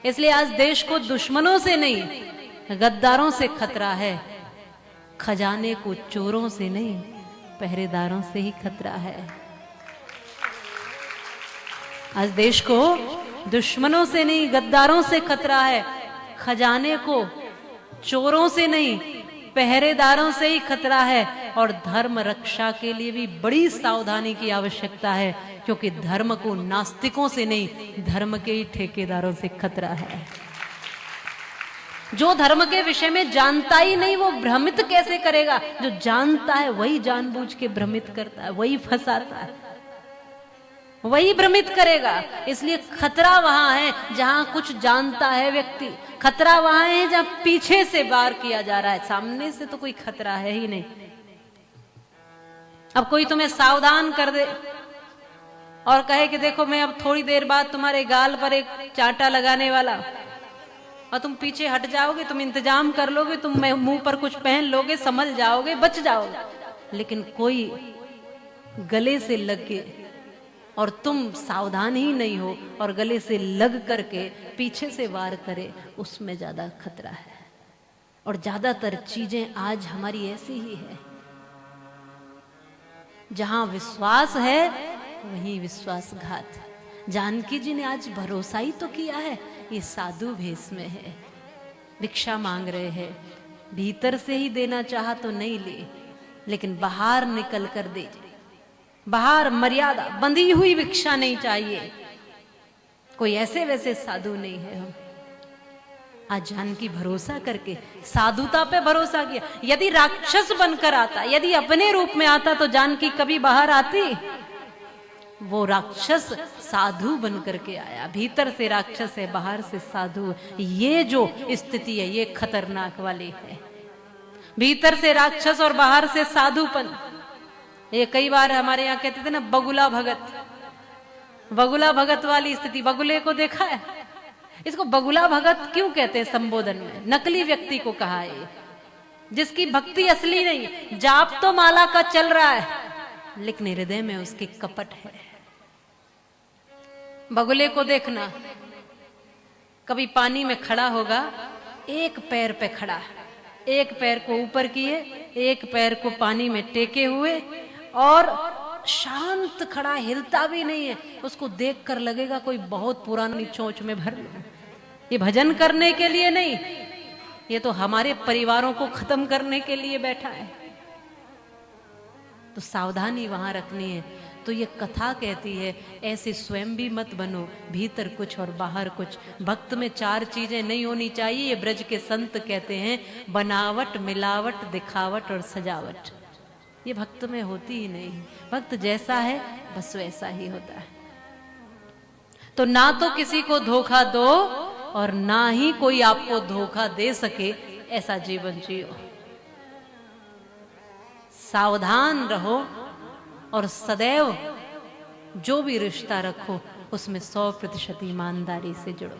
इसलिए आज देश को दुश्मनों से नहीं गद्दारों से खतरा है, खजाने को चोरों से नहीं पहरेदारों से ही खतरा है। आज देश को दुश्मनों से नहीं गद्दारों से खतरा है, खजाने को चोरों से नहीं पहरेदारों से ही खतरा है। और धर्म रक्षा के लिए भी बड़ी सावधानी की आवश्यकता है, क्योंकि धर्म को नास्तिकों से नहीं धर्म के ही ठेकेदारों से खतरा है। जो धर्म के विषय में जानता ही नहीं वो भ्रमित कैसे करेगा? जो जानता है वही जानबूझ के भ्रमित करता है, वही फंसाता है, वही भ्रमित करेगा। इसलिए खतरा वहां है जहां कुछ जानता है व्यक्ति, खतरा वहां है जहां पीछे से वार किया जा रहा है, सामने से तो कोई खतरा है ही नहीं। अब कोई तुम्हें सावधान कर दे और कहे कि देखो मैं अब थोड़ी देर बाद तुम्हारे गाल पर एक चांटा लगाने वाला, और तुम पीछे हट जाओगे, तुम इंतजाम कर लोगे, तुम मुंह पर कुछ पहन लोगे, संभल जाओगे, बच जाओगे। लेकिन कोई गले से लग के और तुम सावधान ही नहीं हो और गले से लग करके पीछे से वार करे, उसमें ज्यादा खतरा है। और ज्यादातर चीजें आज हमारी ऐसी ही है, जहां विश्वास है वहीं विश्वासघात। जानकी जी ने आज भरोसा ही तो किया है, ये साधु भेष में है, भिक्षा मांग रहे हैं, भीतर से ही देना चाहा तो नहीं ले, लेकिन बाहर निकल कर दे। बाहर मर्यादा बंधी हुई भिक्षा नहीं चाहिए, कोई ऐसे वैसे साधु नहीं है हम। आज जानकी भरोसा करके साधुता पे भरोसा किया। यदि राक्षस बनकर आता, यदि अपने रूप में आता तो जानकी कभी बाहर आती? वो राक्षस साधु बनकर के आया, भीतर से राक्षस है बाहर से साधु। ये जो स्थिति है ये खतरनाक वाली है, भीतर से राक्षस और बाहर से साधुपन। ये कई बार हमारे यहाँ कहते थे ना बगुला भगत, बगुला भगत वाली स्थिति। बगुले को देखा है? इसको बगुला भगत क्यों कहते हैं संबोधन में? नकली व्यक्ति को कहा है, जिसकी भक्ति असली नहीं। जाप तो माला का चल रहा है लेकिन हृदय में उसके कपट है। बगुले को देखना, कभी पानी में खड़ा होगा, एक पैर पे खड़ा, एक पैर को ऊपर किए, एक पैर को पानी में टेके हुए और शांत खड़ा, हिलता भी नहीं है। उसको देखकर लगेगा कोई बहुत पुरानी चोंच में भर लो। ये भजन करने के लिए नहीं, ये तो हमारे परिवारों को खत्म करने के लिए बैठा है। तो सावधानी वहां रखनी है। तो ये कथा कहती है ऐसे स्वयं भी मत बनो, भीतर कुछ और बाहर कुछ। भक्त में चार चीजें नहीं होनी चाहिए, ये ब्रज के संत कहते हैं, बनावट, मिलावट, दिखावट और सजावट। ये भक्त में होती ही नहीं। भक्त जैसा है बस वैसा ही होता है। तो ना तो किसी को धोखा दो और ना ही कोई आपको धोखा दे सके, ऐसा जीवन जियो। सावधान रहो और सदैव जो भी रिश्ता रखो उसमें 100% ईमानदारी से जुड़ो।